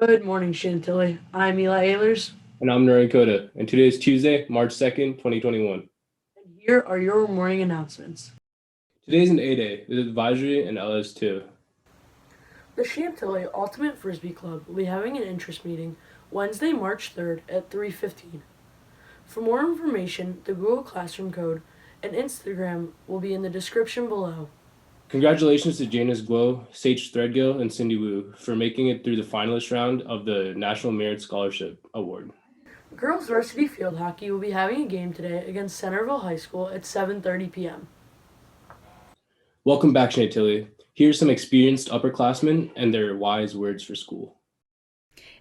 Good morning, Chantilly. I'm Eli Ehlers, And I'm Nuri Kota, and today is Tuesday, March 2nd, 2021. and here are your morning announcements. Today is an A day with advisory and LS2. The Chantilly Ultimate Frisbee Club will be having an interest meeting Wednesday, March 3rd at 3:15. For more information, the Google Classroom code and Instagram will be in the description below. Congratulations to Janice Guo, Sage Threadgill, and Cindy Wu for making it through the finalist round of the National Merit Scholarship Award. Girls Varsity Field Hockey will be having a game today against Centerville High School at 7:30 p.m. Welcome back, Chantilly. Here's some experienced upperclassmen and their wise words for school.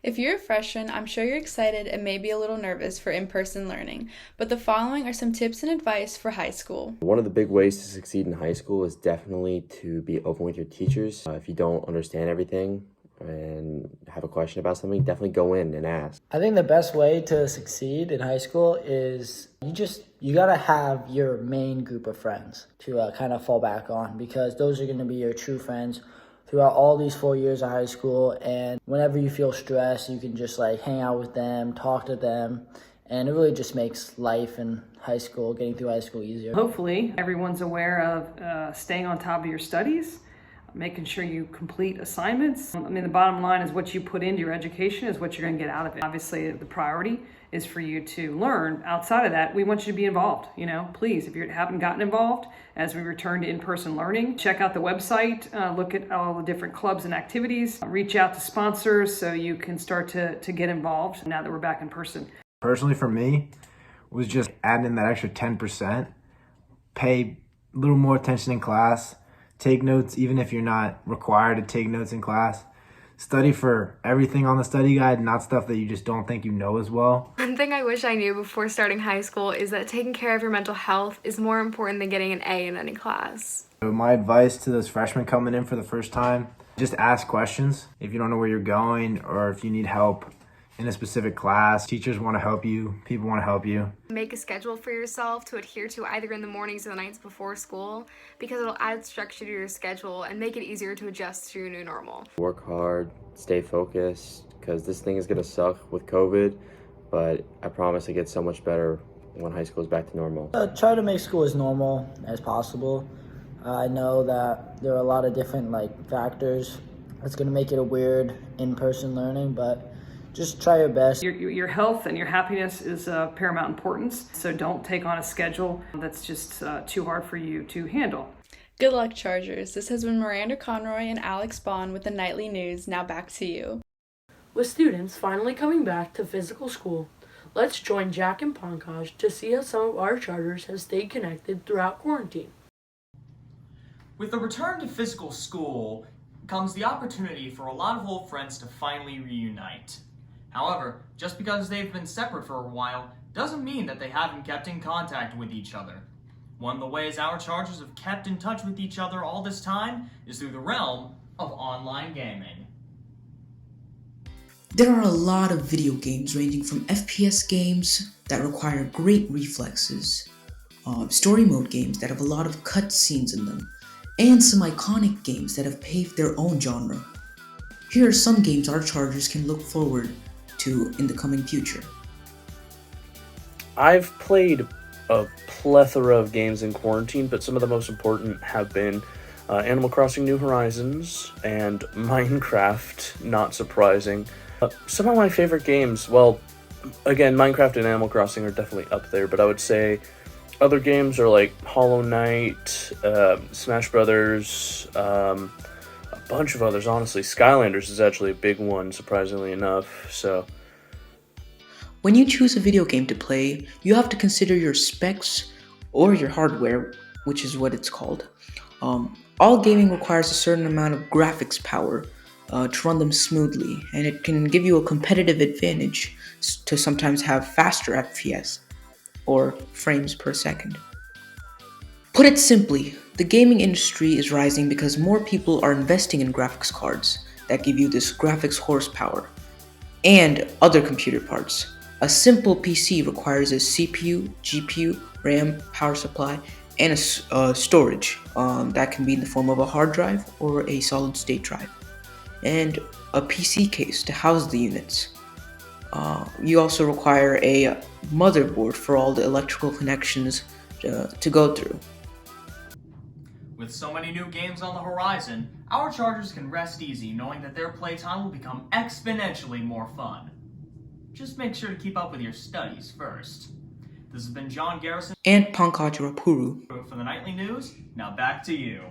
If you're a freshman, I'm sure you're excited and maybe a little nervous for in-person learning, but the following are some tips and advice for high school. One of the big ways to succeed in high school is definitely to be open with your teachers. If you don't understand everything and have a question about something, definitely go in and ask. I think the best way to succeed in high school is you gotta have your main group of friends to kind of fall back on, because those are gonna be your true friends throughout all these 4 years of high school. And whenever you feel stressed, you can just hang out with them, talk to them, and it really just makes life in high school, getting through high school, easier. Hopefully, everyone's aware of staying on top of your studies, making sure you complete assignments. The bottom line is what you put into your education is what you're going to get out of it. Obviously, the priority is for you to learn. Outside of that, we want you to be involved. Please, if you haven't gotten involved, as we return to in-person learning, check out the website, look at all the different clubs and activities, reach out to sponsors so you can start to get involved now that we're back in person. Personally, for me, was just adding in that extra 10%, pay a little more attention in class, take notes even if you're not required to take notes in class, study for everything on the study guide, not stuff that you just don't think you know as well. One thing I wish I knew before starting high school is that taking care of your mental health is more important than getting an A in any class. So my advice to those freshmen coming in for the first time, just ask questions. If you don't know where you're going or if you need help in a specific class, teachers want to help you, people want to help you. Make a schedule for yourself to adhere to either in the mornings or the nights before school, because it'll add structure to your schedule and make it easier to adjust to your new normal. Work hard, stay focused, because this thing is going to suck with COVID, but I promise it gets so much better when high school is back to normal. Try to make school as normal as possible. I know that there are a lot of different factors that's going to make it a weird in-person learning, but just try your best. Your health and your happiness is of paramount importance, so don't take on a schedule that's just too hard for you to handle. Good luck, Chargers. This has been Miranda Conroy and Alex Bond with the Nightly News. Now back to you. With students finally coming back to physical school, let's join Jack and Pankaj to see how some of our Chargers have stayed connected throughout quarantine. With the return to physical school comes the opportunity for a lot of old friends to finally reunite. However, just because they've been separate for a while doesn't mean that they haven't kept in contact with each other. One of the ways our Chargers have kept in touch with each other all this time is through the realm of online gaming. There are a lot of video games ranging from FPS games that require great reflexes, story mode games that have a lot of cutscenes in them, and some iconic games that have paved their own genre. Here are some games our Chargers can look forward to in the coming future. I've played a plethora of games in quarantine, but some of the most important have been Animal Crossing New Horizons and Minecraft, not surprising. Some of my favorite games, well, again, Minecraft and Animal Crossing are definitely up there, but I would say other games are like Hollow Knight, Smash Brothers, a bunch of others, honestly. Skylanders is actually a big one, surprisingly enough, so. When you choose a video game to play, you have to consider your specs or your hardware, which is what it's called. All gaming requires a certain amount of graphics power to run them smoothly, and it can give you a competitive advantage to sometimes have faster FPS or frames per second. Put it simply, the gaming industry is rising because more people are investing in graphics cards that give you this graphics horsepower and other computer parts. A simple PC requires a CPU, GPU, RAM, power supply, and a storage that can be in the form of a hard drive or a solid state drive. and a PC case to house the units. You also require a motherboard for all the electrical connections to go through. With so many new games on the horizon, our chargers can rest easy knowing that their playtime will become exponentially more fun. Just make sure to keep up with your studies first. This has been John Garrison And Pankaj Rapuru. for the Nightly News. Now back to you.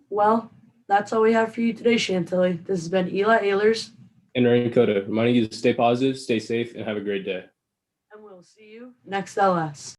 Well, that's all we have for you today, Chantilly. This has been Eli Ehlers. And Ryan Coda, reminding you to stay positive, stay safe, and have a great day. And we'll see you next LS.